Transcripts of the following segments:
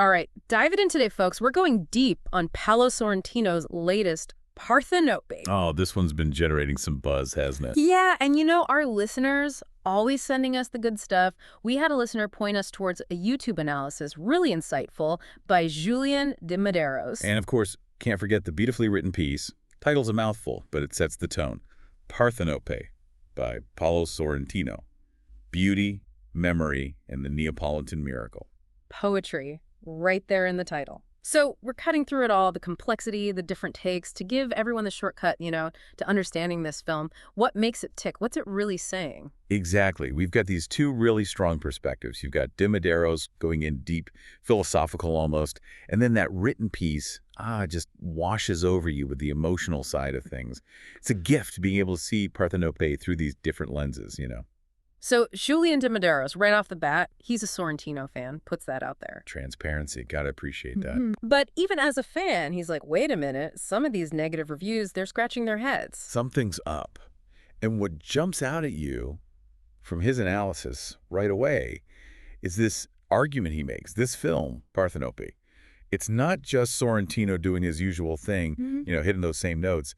All right, dive it in today, folks. We're going deep on Paolo Sorrentino's latest Parthenope. Oh, this one's been generating some buzz, hasn't it? Yeah, and our listeners always sending us the good stuff. We had a listener point us towards a YouTube analysis, really insightful, by Julian Demados. And of course, can't forget the beautifully written piece. Title's a mouthful, but it sets the tone. Parthenope by Paolo Sorrentino. Beauty, memory, and the Neapolitan miracle. Poetry, right there in the title. So we're cutting through it all, the complexity, the different takes, to give everyone the shortcut, to understanding this film. What makes it tick? What's it really saying? Exactly. We've got these two really strong perspectives. You've got Demados going in deep, philosophical almost, and then that written piece just washes over you with the emotional side of things. It's a gift being able to see Parthenope through these different lenses. So Julian Demados, right off the bat, he's a Sorrentino fan, puts that out there. Transparency, gotta appreciate that. But even as a fan, he's like, wait a minute, some of these negative reviews, they're scratching their heads. Something's up. And what jumps out at you from his analysis right away is this argument he makes. This film, Parthenope, it's not just Sorrentino doing his usual thing, hitting those same notes.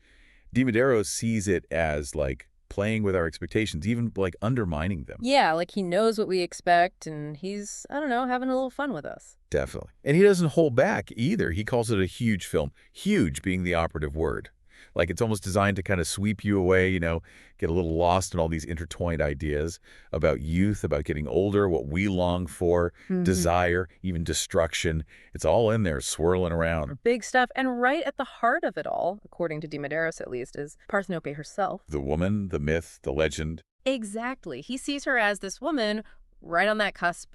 Demados sees it as like playing with our expectations, even like undermining them. Yeah, like he knows what we expect, and he's, I don't know, having a little fun with us. Definitely. And he doesn't hold back either. He calls it a huge film, huge being the operative word. Like it's almost designed to kind of sweep you away, get a little lost in all these intertwined ideas about youth, about getting older, what we long for, desire, even destruction. It's all in there swirling around. Big stuff. And right at the heart of it all, according to Demados at least, is Parthenope herself. The woman, the myth, the legend. Exactly. He sees her as this woman right on that cusp,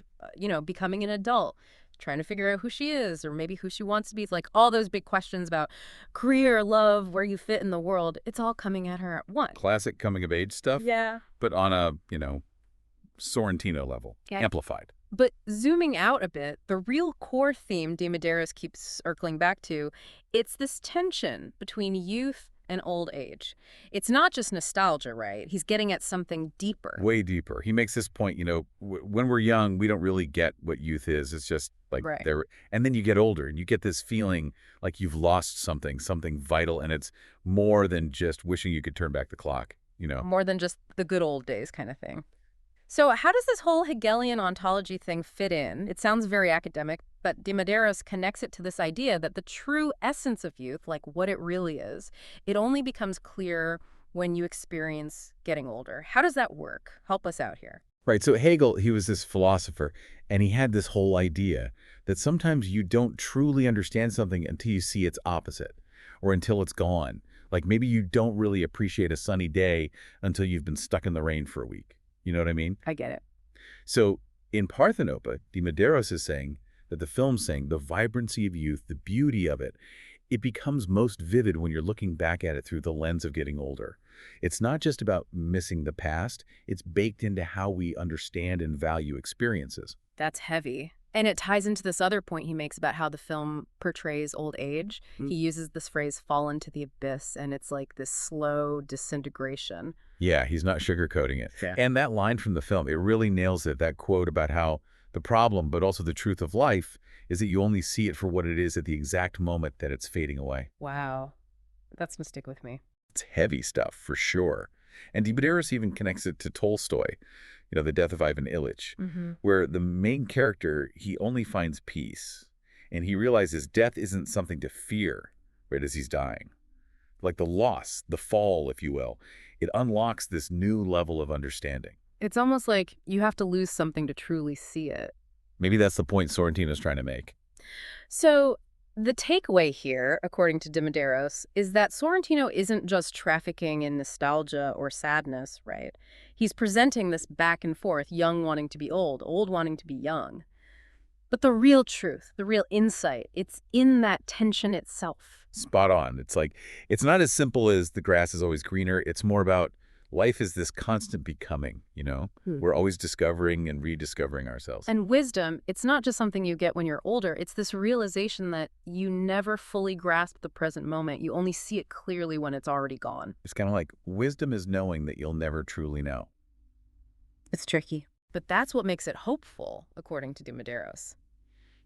becoming an adult, trying to figure out who she is or maybe who she wants to be. It's like all those big questions about career, love, where you fit in the world. It's all coming at her at once. Classic coming-of-age stuff. Yeah. But on a, Sorrentino level, amplified. But zooming out a bit, the real core theme Demados keeps circling back to, it's this tension between youth and old age. It's not just nostalgia, right? He's getting at something deeper. Way deeper. He makes this point, when we're young, we don't really get what youth is. It's just like there. And then you get older and you get this feeling like you've lost something vital. And it's more than just wishing you could turn back the clock, More than just the good old days kind of thing. So how does this whole Hegelian ontology thing fit in? It sounds very academic, but Demados connects it to this idea that the true essence of youth, like what it really is, it only becomes clear when you experience getting older. How does that work? Help us out here. Right. So Hegel, he was this philosopher, and he had this whole idea that sometimes you don't truly understand something until you see its opposite or until it's gone. Like maybe you don't really appreciate a sunny day until you've been stuck in the rain for a week. You know what I mean? I get it. So in Parthenope, Demados is saying that the film's saying the vibrancy of youth, the beauty of it, it becomes most vivid when you're looking back at it through the lens of getting older. It's not just about missing the past. It's baked into how we understand and value experiences. That's heavy. And it ties into this other point he makes about how the film portrays old age. He uses this phrase, fall into the abyss, and it's like this slow disintegration. Yeah, he's not sugarcoating it. Yeah. And that line from the film, it really nails it, that quote about how the problem, but also the truth of life, is that you only see it for what it is at the exact moment that it's fading away. Wow. That's going to stick with me. It's heavy stuff, for sure. And Demados even connects it to Tolstoy, The Death of Ivan Ilyich, where the main character, he only finds peace. And he realizes death isn't something to fear right as he's dying. Like the loss, the fall, if you will, it unlocks this new level of understanding. It's almost like you have to lose something to truly see it. Maybe that's the point Sorrentino's trying to make. So the takeaway here, according to Demados, is that Sorrentino isn't just trafficking in nostalgia or sadness, right? He's presenting this back and forth, young wanting to be old wanting to be young. But the real truth, the real insight, it's in that tension itself. Spot on. It's like, it's not as simple as the grass is always greener. It's more about life is this constant becoming, We're always discovering and rediscovering ourselves. And wisdom, it's not just something you get when you're older. It's this realization that you never fully grasp the present moment. You only see it clearly when it's already gone. It's kind of like wisdom is knowing that you'll never truly know. It's tricky. But that's what makes it hopeful, according to Demados.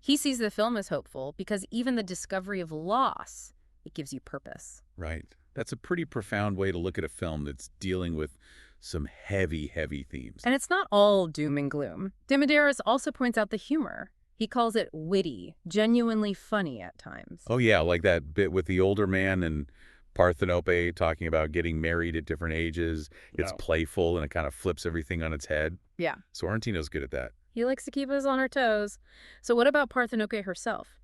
He sees the film as hopeful because even the discovery of loss, it gives you purpose. Right. That's a pretty profound way to look at a film that's dealing with some heavy, heavy themes. And it's not all doom and gloom. Demados also points out the humor. He calls it witty, genuinely funny at times. Oh, yeah, like that bit with the older man and Parthenope talking about getting married at different ages. It's No. playful and it kind of flips everything on its head. Yeah. Sorrentino's good at that. He likes to keep us on our toes. So what about Parthenope herself?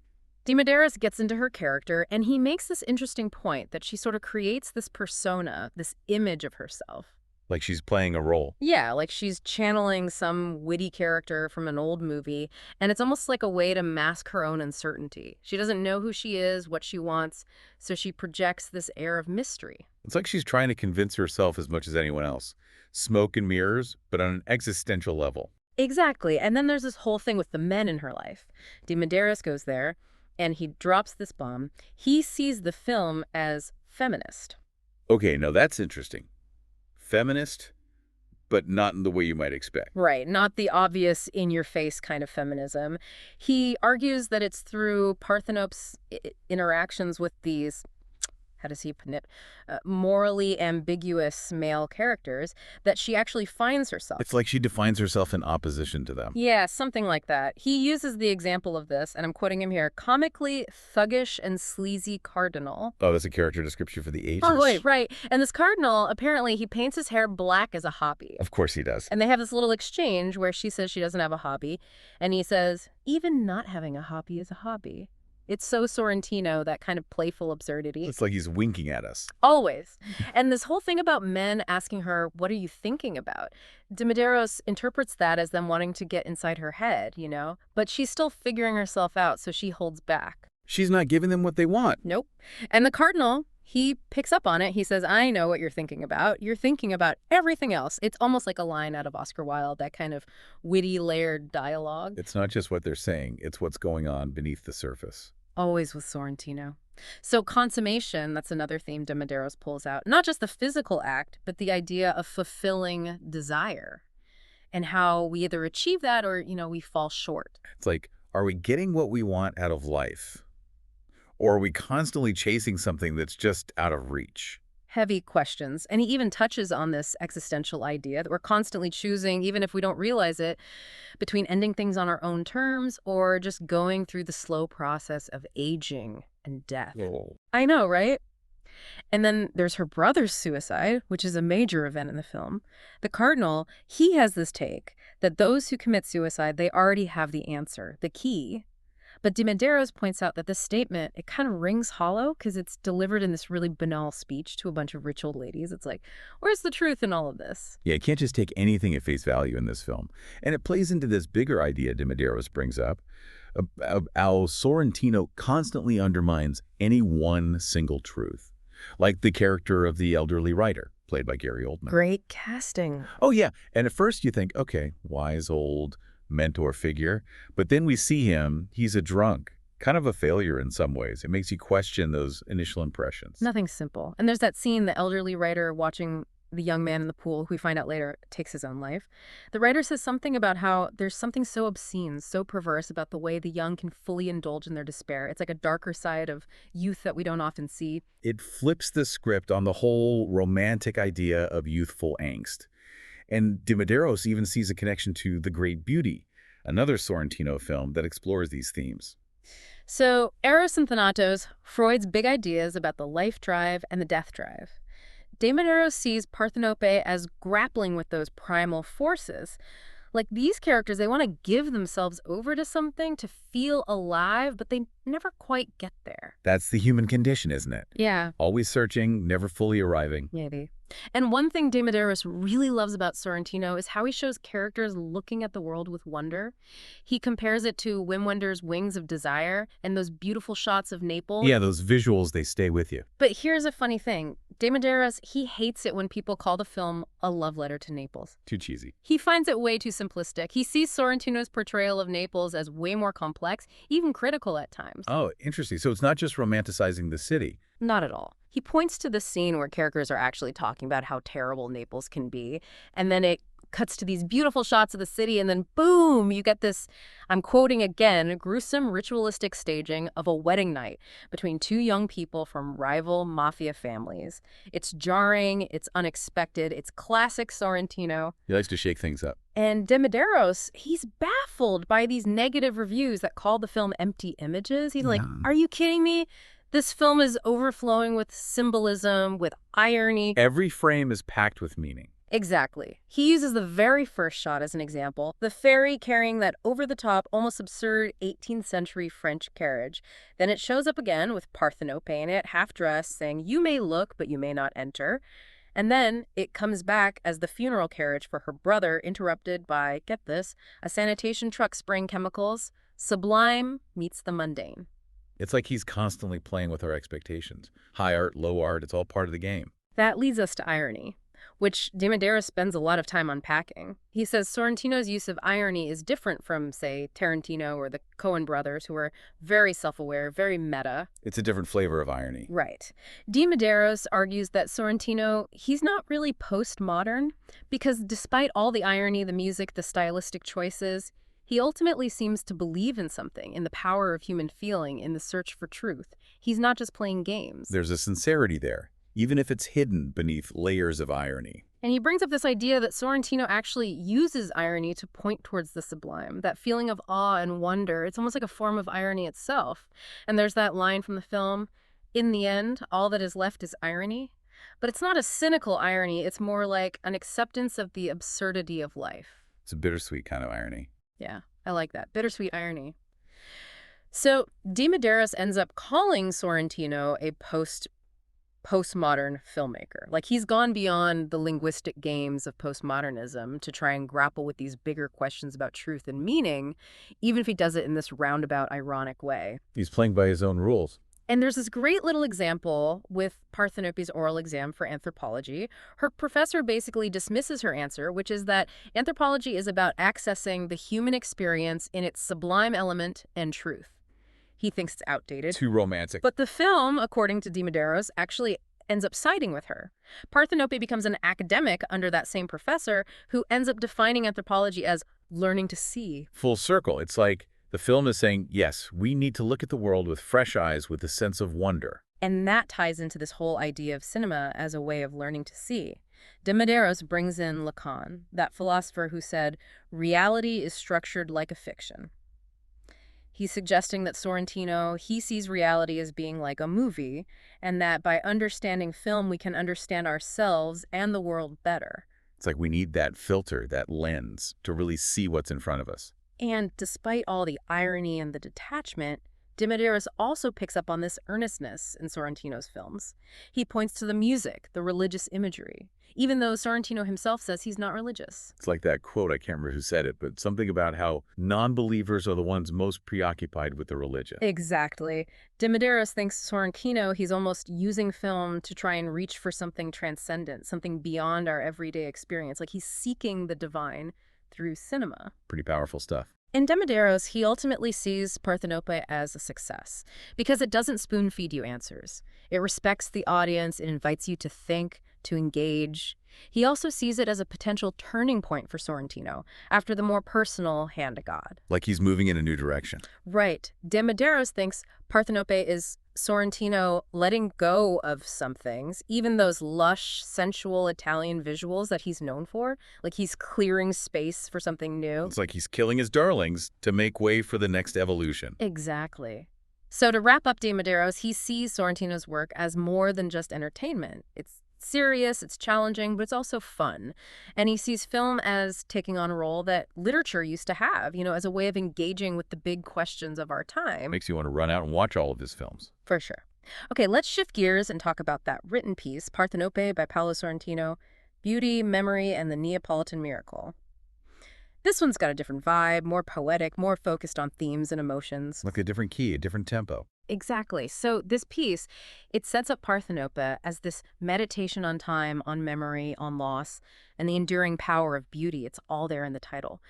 Demados gets into her character, and he makes this interesting point that she sort of creates this persona, this image of herself. Like she's playing a role. Yeah, like she's channeling some witty character from an old movie, and it's almost like a way to mask her own uncertainty. She doesn't know who she is, what she wants, so she projects this air of mystery. It's like she's trying to convince herself as much as anyone else. Smoke and mirrors, but on an existential level. Exactly, and then there's this whole thing with the men in her life. Demados goes there, and he drops this bomb. He sees the film as feminist. Okay, now that's interesting. Feminist, but not in the way you might expect. Right, not the obvious in-your-face kind of feminism. He argues that it's through Parthenope's interactions with these, how does he put it, morally ambiguous male characters that she actually finds herself. It's like she defines herself in opposition to them. Yeah, something like that. He uses the example of this, and I'm quoting him here, comically thuggish and sleazy cardinal. Oh, that's a character description for the ages. Oh, wait, right. And this cardinal, apparently, he paints his hair black as a hobby. Of course he does. And they have this little exchange where she says she doesn't have a hobby, and he says, even not having a hobby is a hobby. It's so Sorrentino, that kind of playful absurdity. It's like he's winking at us. Always. And this whole thing about men asking her, what are you thinking about? Demados interprets that as them wanting to get inside her head, you know? But she's still figuring herself out, so she holds back. She's not giving them what they want. Nope. And the cardinal, he picks up on it. He says, I know what you're thinking about. You're thinking about everything else. It's almost like a line out of Oscar Wilde, that kind of witty, layered dialogue. It's not just what they're saying. It's what's going on beneath the surface. Always with Sorrentino. So consummation, that's another theme Demados pulls out. Not just the physical act, but the idea of fulfilling desire and how we either achieve that or, we fall short. It's like, are we getting what we want out of life? Or are we constantly chasing something that's just out of reach? Heavy questions. And he even touches on this existential idea that we're constantly choosing, even if we don't realize it, between ending things on our own terms or just going through the slow process of aging and death. Oh. I know, right? And then there's her brother's suicide, which is a major event in the film. The cardinal, he has this take that those who commit suicide, they already have the answer, the key. But Demados points out that this statement, it kind of rings hollow because it's delivered in this really banal speech to a bunch of rich old ladies. It's like, where's the truth in all of this? Yeah, you can't just take anything at face value in this film. And it plays into this bigger idea Demados brings up, how Sorrentino constantly undermines any one single truth, like the character of the elderly writer, played by Gary Oldman. Great casting. Oh, yeah. And at first you think, okay, wise old mentor figure. But then we see him, he's a drunk, kind of a failure in some ways. It makes you question those initial impressions. Nothing simple. And there's that scene, the elderly writer watching the young man in the pool, who we find out later takes his own life. The writer says something about how there's something so obscene, so perverse about the way the young can fully indulge in their despair. It's like a darker side of youth that we don't often see. It flips the script on the whole romantic idea of youthful angst. And Demados even sees a connection to The Great Beauty, another Sorrentino film that explores these themes. So, Eros and Thanatos, Freud's big ideas about the life drive and the death drive. Demados sees Parthenope as grappling with those primal forces. Like, these characters, they want to give themselves over to something to feel alive, but they never quite get there. That's the human condition, isn't it? Yeah. Always searching, never fully arriving. Maybe. And one thing Demados really loves about Sorrentino is how he shows characters looking at the world with wonder. He compares it to Wim Wenders' Wings of Desire and those beautiful shots of Naples. Yeah, those visuals, they stay with you. But here's a funny thing. Demados, he hates it when people call the film a love letter to Naples. Too cheesy. He finds it way too simplistic. He sees Sorrentino's portrayal of Naples as way more complex, even critical at times. Oh, interesting. So it's not just romanticizing the city. Not at all. He points to the scene where characters are actually talking about how terrible Naples can be, and then it cuts to these beautiful shots of the city, and then boom, you get this, I'm quoting again, gruesome ritualistic staging of a wedding night between two young people from rival mafia families. It's jarring, it's unexpected, it's classic Sorrentino. He likes to shake things up. And Demados, he's baffled by these negative reviews that call the film empty images. He's like, Yeah. are you kidding me? This film is overflowing with symbolism, with irony. Every frame is packed with meaning. Exactly. He uses the very first shot as an example, the ferry carrying that over-the-top, almost absurd 18th century French carriage. Then it shows up again with Parthenope in it, half-dressed, saying, you may look, but you may not enter. And then it comes back as the funeral carriage for her brother, interrupted by, get this, a sanitation truck spraying chemicals. Sublime meets the mundane. It's like he's constantly playing with our expectations. High art, low art, it's all part of the game. That leads us to irony, which Demados spends a lot of time unpacking. He says Sorrentino's use of irony is different from, say, Tarantino or the Coen brothers, who are very self-aware, very meta. It's a different flavor of irony. Right. Demados argues that Sorrentino, he's not really postmodern, because despite all the irony, the music, the stylistic choices, he ultimately seems to believe in something, in the power of human feeling, in the search for truth. He's not just playing games. There's a sincerity there, even if it's hidden beneath layers of irony. And he brings up this idea that Sorrentino actually uses irony to point towards the sublime, that feeling of awe and wonder. It's almost like a form of irony itself. And there's that line from the film, in the end, all that is left is irony. But it's not a cynical irony. It's more like an acceptance of the absurdity of life. It's a bittersweet kind of irony. Yeah, I like that. Bittersweet irony. So Demados ends up calling Sorrentino a postmodern filmmaker. Like, he's gone beyond the linguistic games of postmodernism to try and grapple with these bigger questions about truth and meaning, even if he does it in this roundabout, ironic way. He's playing by his own rules. And there's this great little example with Parthenope's oral exam for anthropology. Her professor basically dismisses her answer, which is that anthropology is about accessing the human experience in its sublime element and truth. He thinks it's outdated. Too romantic. But the film, according to Demados, actually ends up siding with her. Parthenope becomes an academic under that same professor who ends up defining anthropology as learning to see. Full circle. It's like the film is saying, yes, we need to look at the world with fresh eyes, with a sense of wonder. And that ties into this whole idea of cinema as a way of learning to see. Demados brings in Lacan, that philosopher who said, reality is structured like a fiction. He's suggesting that Sorrentino, he sees reality as being like a movie, and that by understanding film, we can understand ourselves and the world better. It's like we need that filter, that lens, to really see what's in front of us. And despite all the irony and the detachment, Demados also picks up on this earnestness in Sorrentino's films. He points to the music, the religious imagery, even though Sorrentino himself says he's not religious. It's like that quote, I can't remember who said it, but something about how non-believers are the ones most preoccupied with the religion. Exactly. Demados thinks Sorrentino, he's almost using film to try and reach for something transcendent, something beyond our everyday experience. Like, he's seeking the divine through cinema. Pretty powerful stuff. In Demados, he ultimately sees Parthenope as a success because it doesn't spoon-feed you answers. It respects the audience, it invites you to think, to engage. He also sees it as a potential turning point for Sorrentino after the more personal Hand to God. Like he's moving in a new direction. Right. Demados thinks Parthenope is Sorrentino letting go of some things, even those lush, sensual Italian visuals that he's known for. Like, he's clearing space for something new. It's like he's killing his darlings to make way for the next evolution. Exactly. So to wrap up Demados, he sees Sorrentino's work as more than just entertainment. It's serious, it's challenging, but it's also fun. And he sees film as taking on a role that literature used to have, as a way of engaging with the big questions of our time. Makes you want to run out and watch all of his films. For sure. Okay, let's shift gears and talk about that written piece, Parthenope by Paolo Sorrentino, Beauty, Memory, and the Neapolitan Miracle. This one's got a different vibe, more poetic, more focused on themes and emotions. Like a different key, a different tempo. Exactly. So this piece, it sets up Parthenope as this meditation on time, on memory, on loss, and the enduring power of beauty. It's all there in the title.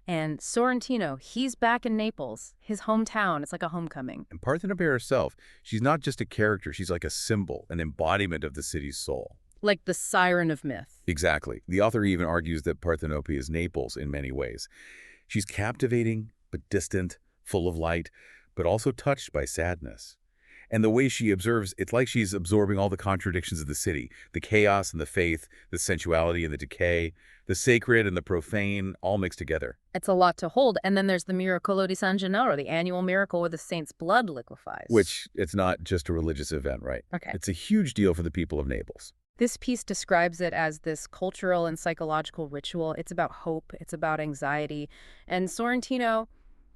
And Sorrentino, he's back in Naples, his hometown. It's like a homecoming. And Parthenope herself, she's not just a character, she's like a symbol, an embodiment of the city's soul. Like the siren of myth. Exactly. The author even argues that Parthenope is Naples in many ways. She's captivating, but distant, full of light, but also touched by sadness. And the way she observes, it's like she's absorbing all the contradictions of the city, the chaos and the faith, the sensuality and the decay, the sacred and the profane, all mixed together. It's a lot to hold. And then there's the Miracolo di San Gennaro, the annual miracle where the saint's blood liquefies. Which, it's not just a religious event, right? Okay. It's a huge deal for the people of Naples. This piece describes it as this cultural and psychological ritual. It's about hope. It's about anxiety. And Sorrentino,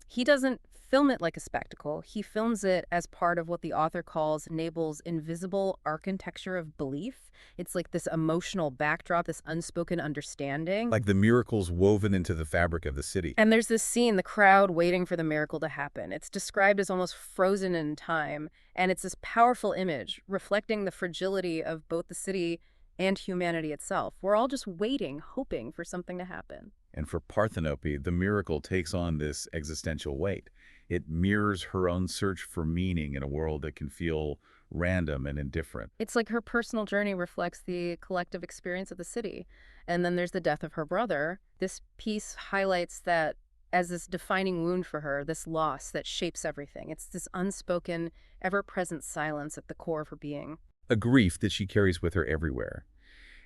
he doesn't film it like a spectacle. He films it as part of what the author calls Naples' invisible architecture of belief. It's like this emotional backdrop, this unspoken understanding. Like the miracles woven into the fabric of the city. And there's this scene, the crowd waiting for the miracle to happen. It's described as almost frozen in time, and it's this powerful image reflecting the fragility of both the city and humanity itself. We're all just waiting, hoping for something to happen. And for Parthenope, the miracle takes on this existential weight. It mirrors her own search for meaning in a world that can feel random and indifferent. It's like her personal journey reflects the collective experience of the city. And then there's the death of her brother. This piece highlights that as this defining wound for her, this loss that shapes everything. It's this unspoken, ever-present silence at the core of her being. A grief that she carries with her everywhere.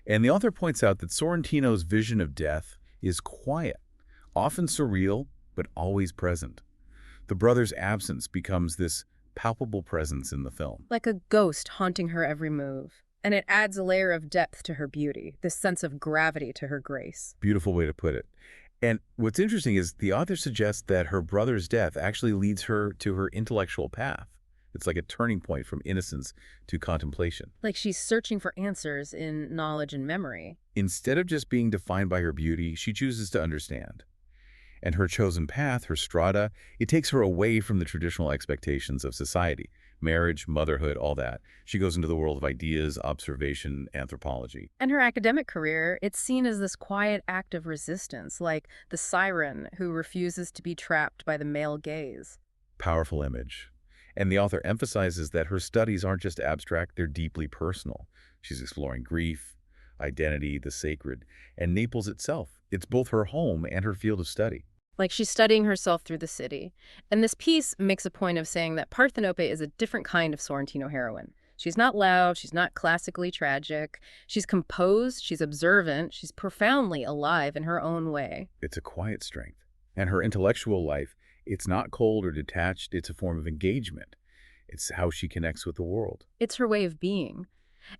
And the author points out that Sorrentino's vision of death is quiet, often surreal, but always present. The brother's absence becomes this palpable presence in the film. Like a ghost haunting her every move. And it adds a layer of depth to her beauty, this sense of gravity to her grace. Beautiful way to put it. And what's interesting is the author suggests that her brother's death actually leads her to her intellectual path. It's like a turning point from innocence to contemplation. Like she's searching for answers in knowledge and memory. Instead of just being defined by her beauty, she chooses to understand. And her chosen path, her strada, it takes her away from the traditional expectations of society. Marriage, motherhood, all that. She goes into the world of ideas, observation, anthropology. And her academic career, it's seen as this quiet act of resistance, like the siren who refuses to be trapped by the male gaze. Powerful image. And the author emphasizes that her studies aren't just abstract, they're deeply personal. She's exploring grief, identity, the sacred, and Naples itself. It's both her home and her field of study. Like she's studying herself through the city. And this piece makes a point of saying that Parthenope is a different kind of Sorrentino heroine. She's not loud, she's not classically tragic. She's composed, she's observant, she's profoundly alive in her own way. It's a quiet strength. And her intellectual life, it's not cold or detached, it's a form of engagement. It's how she connects with the world. It's her way of being.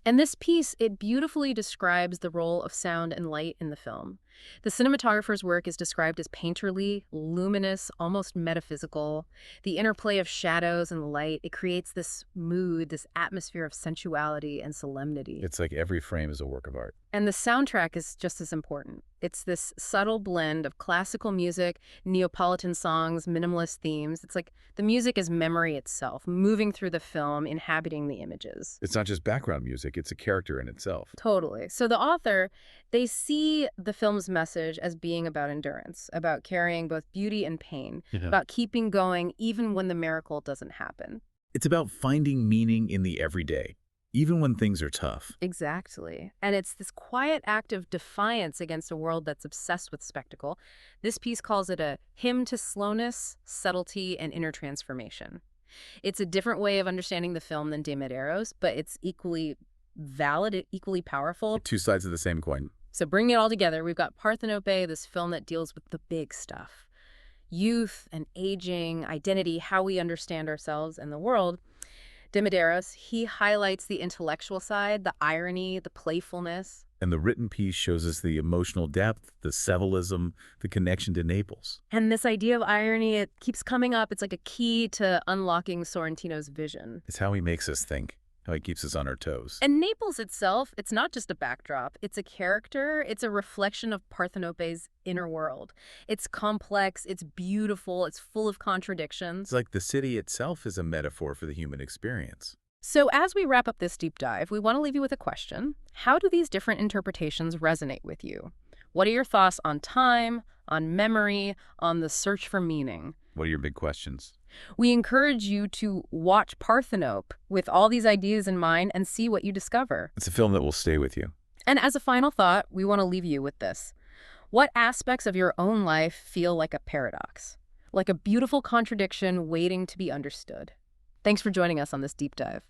And this piece, it beautifully describes the role of sound and light in the film. The cinematographer's work is described as painterly, luminous, almost metaphysical. The interplay of shadows and light, it creates this mood, this atmosphere of sensuality and solemnity. It's like every frame is a work of art. And the soundtrack is just as important. It's this subtle blend of classical music, Neapolitan songs, minimalist themes. It's like the music is memory itself, moving through the film, inhabiting the images. It's not just background music, it's a character in itself. Totally. So the author, they see the film's message as being about endurance, about carrying both beauty and pain, about keeping going even when the miracle doesn't happen. It's about finding meaning in the everyday, even when things are tough. Exactly. And it's this quiet act of defiance against a world that's obsessed with spectacle. This piece calls it a hymn to slowness, subtlety, and inner transformation. It's a different way of understanding the film than Demados, but it's equally valid, equally powerful. Two sides of the same coin. So bringing it all together, we've got Parthenope, this film that deals with the big stuff. Youth and aging, identity, how we understand ourselves and the world. Demados, he highlights the intellectual side, the irony, the playfulness. And the written piece shows us the emotional depth, the symbolism, the connection to Naples. And this idea of irony, it keeps coming up. It's like a key to unlocking Sorrentino's vision. It's how he makes us think, how he keeps us on our toes. And Naples itself, it's not just a backdrop. It's a character. It's a reflection of Parthenope's inner world. It's complex. It's beautiful. It's full of contradictions. It's like the city itself is a metaphor for the human experience. So as we wrap up this deep dive, we want to leave you with a question. How do these different interpretations resonate with you? What are your thoughts on time, on memory, on the search for meaning? What are your big questions? We encourage you to watch Parthenope with all these ideas in mind and see what you discover. It's a film that will stay with you. And as a final thought, we want to leave you with this. What aspects of your own life feel like a paradox? Like a beautiful contradiction waiting to be understood? Thanks for joining us on this deep dive.